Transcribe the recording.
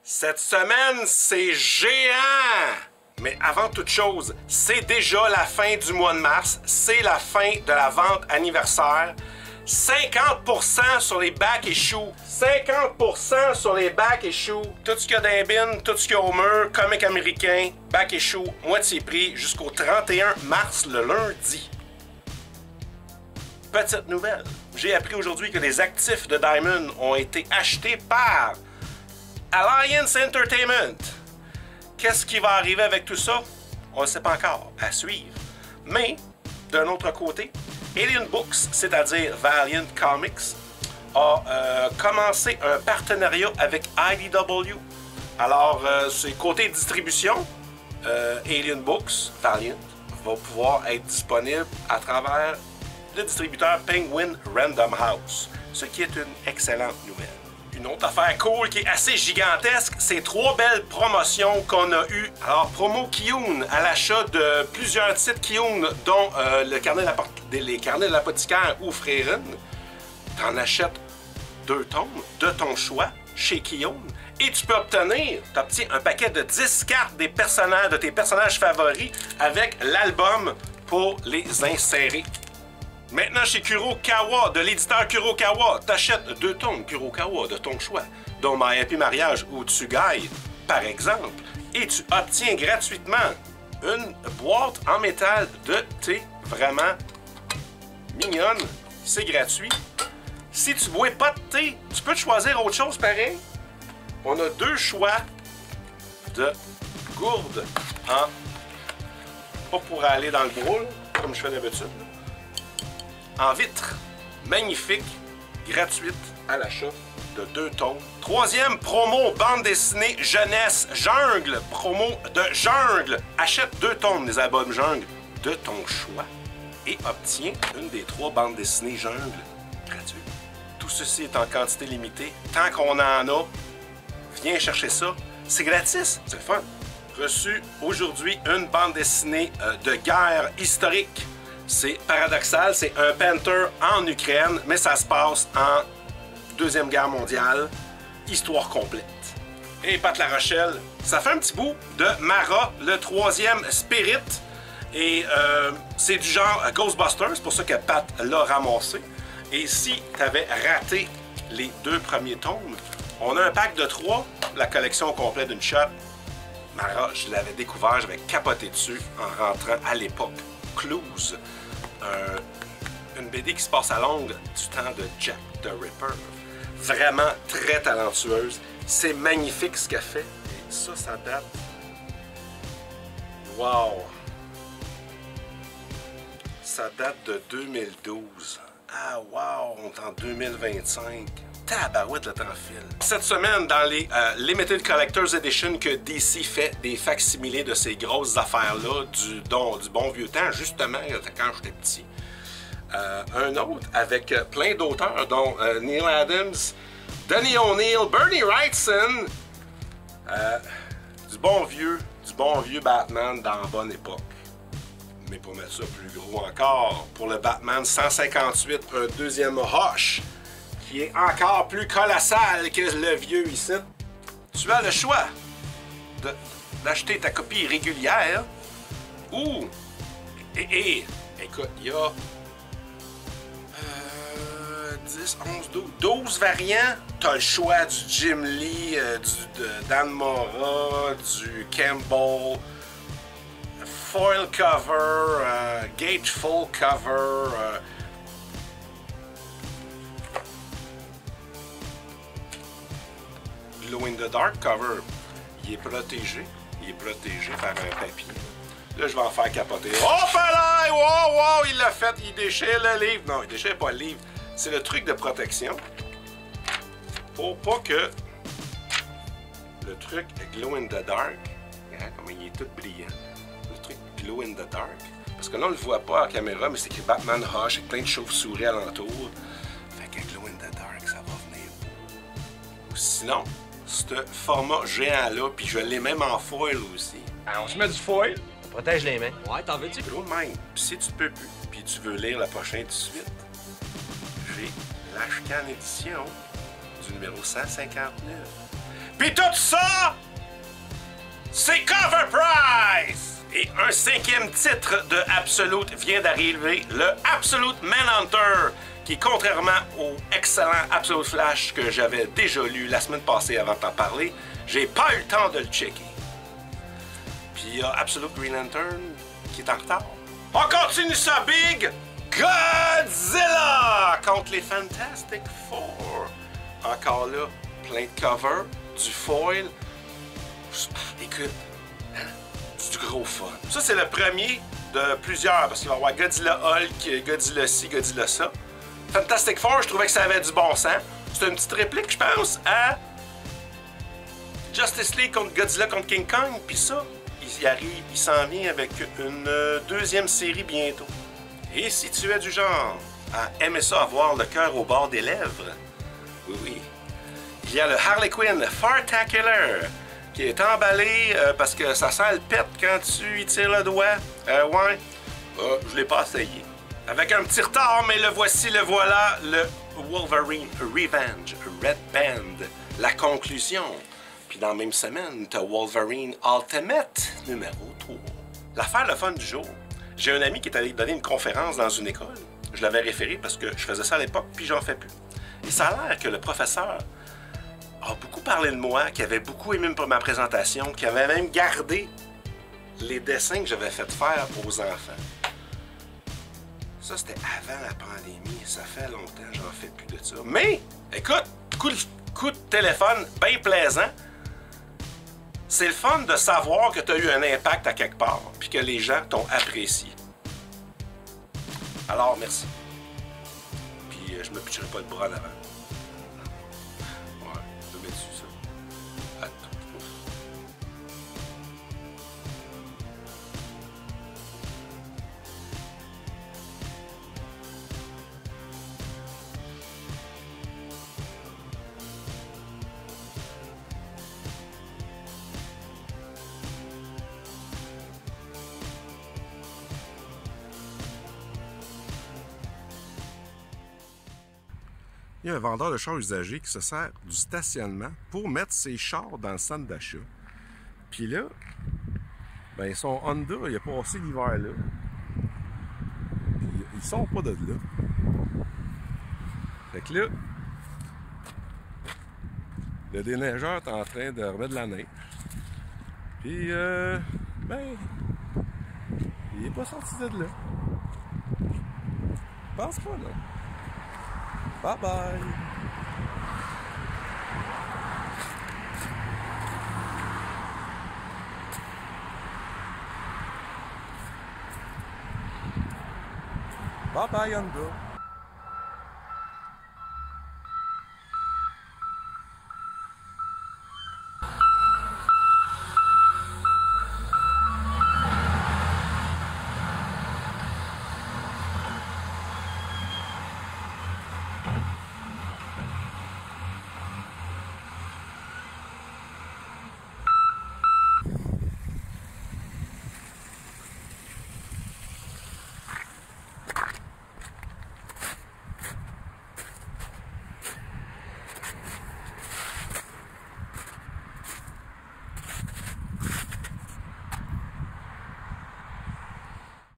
Cette semaine, c'est géant! Mais avant toute chose, c'est déjà la fin du mois de mars, c'est la fin de la vente anniversaire. 50% sur les bacs et choux. 50% sur les bacs et choux. Tout ce qu'il y a dans les bins, tout ce qu'il y a au mur, comic américain, bacs et choux, moitié prix jusqu'au 31 mars, le lundi. Petite nouvelle, j'ai appris aujourd'hui que les actifs de Diamond ont été achetés par Alliance Entertainment. Qu'est-ce qui va arriver avec tout ça? On ne sait pas encore, à suivre. Mais, d'un autre côté, Alien Books, c'est-à-dire Valiant Comics, a commencé un partenariat avec IDW. Alors, c'est côté distribution, Alien Books, Valiant, va pouvoir être disponible à travers le distributeur Penguin Random House, ce qui est une excellente nouvelle. Une autre affaire cool qui est assez gigantesque, c'est 3 belles promotions qu'on a eues. Alors, promo Kiyun à l'achat de plusieurs titres Kiyun, dont les carnets de l'apothicaire ou Freren. T'en achètes 2 tomes de ton choix chez Kiyun et tu peux obtenir, t'obtiens un paquet de 10 cartes des personnages, de tes personnages favoris avec l'album pour les insérer. Maintenant, chez Kurokawa, de l'éditeur Kurokawa, t'achètes 2 tomes Kurokawa de ton choix, dont My Happy Mariage ou Tsugai, par exemple, et tu obtiens gratuitement une boîte en métal de thé vraiment mignonne. C'est gratuit. Si tu bois pas de thé, tu peux te choisir autre chose pareil. On a 2 choix de gourdes en... pas pour aller dans le brûle, comme je fais d'habitude. En vitre, magnifique, gratuite à l'achat de 2 tomes. 3e promo bande dessinée jeunesse jungle, promo de jungle. Achète 2 tomes des albums jungle de ton choix et obtiens une des 3 bandes dessinées jungle gratuites. Tout ceci est en quantité limitée. Tant qu'on en a, viens chercher ça. C'est gratis, c'est le fun. Reçu aujourd'hui une bande dessinée de guerre historique. C'est paradoxal, c'est un Panther en Ukraine, mais ça se passe en Deuxième Guerre mondiale, histoire complète. Et Pat La Rochelle, ça fait un petit bout de Mara, le 3e Spirit, et c'est du genre Ghostbusters, c'est pour ça que Pat l'a ramassé. Et si tu avais raté les 2 premiers tomes, on a un pack de 3, la collection complète d'une shot. Mara, je l'avais découvert, j'avais capoté dessus en rentrant à l'époque. Clues, une BD qui se passe à Londres du temps de Jack the Ripper. Vraiment très talentueuse. C'est magnifique ce qu'elle fait. Et ça date... Wow! Ça date de 2012. Ah wow! On est en 2025. Tabarouette, le temps file. Cette semaine, dans les Limited Collector's Edition que DC fait des facsimilés de ces grosses affaires-là du bon vieux temps, justement, quand j'étais petit. Un autre avec plein d'auteurs, dont Neil Adams, Denny O'Neil, Bernie Wrightson, du bon vieux Batman dans la bonne époque. Mais pour mettre ça plus gros encore, pour le Batman 158, un 2e Hush, qui est encore plus colossal que le vieux ici. Tu as le choix d'acheter ta copie régulière ou... écoute, il y a 10, 11, 12 variants. Tu as le choix du Jim Lee, du Dan Mora, du Campbell, foil cover, gatefold cover, Glow in the Dark cover. Il est protégé. Il est protégé par un papier. Là, je vais en faire capoter. Oh, palais! Wow, wow! Il l'a fait. Il déchire le livre. Non, il déchire pas le livre. C'est le truc de protection. Pour pas que le truc Glow in the Dark, regarde comment il est tout brillant. Le truc Glow in the Dark. Parce que là, on le voit pas en caméra, mais c'est écrit Batman Hush avec plein de chauves-souris alentour. Fait que Glow in the Dark, ça va venir. Ou sinon, ce format géant-là, puis je l'ai même en foil aussi. Ah, on se met du foil. Ça protège les mains. Ouais, t'en veux-tu? Gros de même. Puis si tu peux plus, puis tu veux lire le prochain tout de suite, j'ai l'Ashcan édition du numéro 159. Puis tout ça, c'est cover price! Et un 5e titre de Absolute vient d'arriver, le Absolute Manhunter, qui, contrairement au excellent Absolute Flash que j'avais déjà lu la semaine passée avant de t'en parler, j'ai pas eu le temps de le checker. Puis il y a Absolute Green Lantern qui est en retard. On continue ça big! Godzilla contre les Fantastic Four. Encore là, plein de covers, du foil. Écoute, du gros fun. Ça, c'est le premier de plusieurs, parce qu'il va y avoir Godzilla Hulk, Godzilla ci, Godzilla ça. Fantastic Four, je trouvais que ça avait du bon sens. C'est une petite réplique, je pense, à Justice League contre Godzilla contre King Kong. Puis ça, il s'en vient avec une deuxième série bientôt. Et si tu es du genre à aimer ça avoir le cœur au bord des lèvres, oui, il y a le Harley Quinn Fartacular qui est emballé parce que ça sent le pète quand tu y tires le doigt. Ouais, je l'ai pas essayé. Avec un petit retard, mais le voici, le voilà, le Wolverine Revenge Red Band, la conclusion. Puis dans la même semaine, t'as Wolverine Ultimate numéro 3. L'affaire le fun du jour. J'ai un ami qui est allé donner une conférence dans une école. Je l'avais référé parce que je faisais ça à l'époque, puis j'en fais plus. Et ça a l'air que le professeur a beaucoup parlé de moi, qui avait beaucoup aimé ma présentation, qui avait même gardé les dessins que j'avais fait faire aux enfants. Ça, c'était avant la pandémie. Ça fait longtemps, j'en fais plus de ça. Mais, écoute, coup de téléphone bien plaisant. C'est le fun de savoir que tu as eu un impact à quelque part, puis que les gens t'ont apprécié. Alors, merci. Puis, je me pitcherai pas le bras en avant. Ouais, je me mets dessus, ça. Attends. Il y a un vendeur de chars usagés qui se sert du stationnement pour mettre ses chars dans le centre d'achat. Puis là, ben son Honda, il a passé l'hiver là. Puis ils sont pas de là. Fait que là, le déneigeur est en train de remettre de la neige. Puis, ben, il est pas sorti de là. Je pense pas, là. Bye bye! Bye bye, Honda!